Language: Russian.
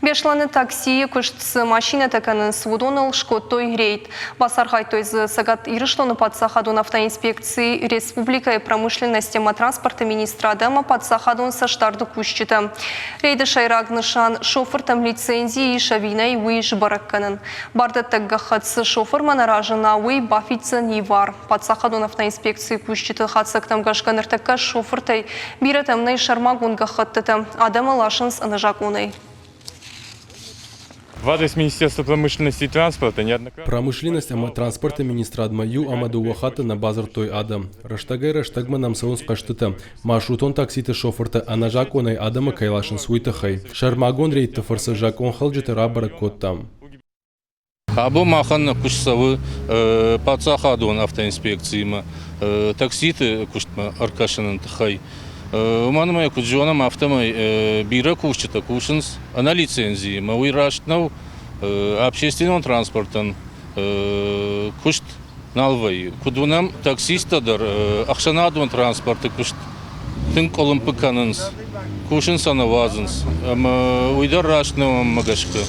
Бешланы такси куштсы машина таканын свудоныл шкоттой рейд. Басархай тойз сагат ирышлоны подсахадун автоинспекции Республика и промышленности транспорта министра Адама подсахадун саштарды кущиты. Рейды шайрагнышан шофертам лицензии шавинай выйш баракканын. Барды таггахатсы шофер манаражына уй бафицы не вар. Подсахадун автоинспекции кущиты хатсактам гашганыртакка шофертай биратамнай шармагун гахаттыты. Адама лашынс анажакуной. В адрес Министерства промышленности и транспорта неоднократно... Промышленность транспорта министра Адмаю Амаду Вахата на базар той Адам. Раштагай раштагма нам саун скаштыта. Маршрутон такситы шоферта анажаконай Адама кайлашын суйтахай. Шармагон рейд тафарса жакон халджиты рабара кот там. Або махан кушсавы подсахадун автоинспекцияма. Такситы куштма аркашанын тахай. Уманымай куджонам автомай бира кушчата кушинс на лицензии. Мы раштнау общественным транспортом кушт налвай. Кудунам таксистадар ахшанадун транспорты кушт тын колым пыканынс кушинс анавазынс. Уйдар раштнау магашка.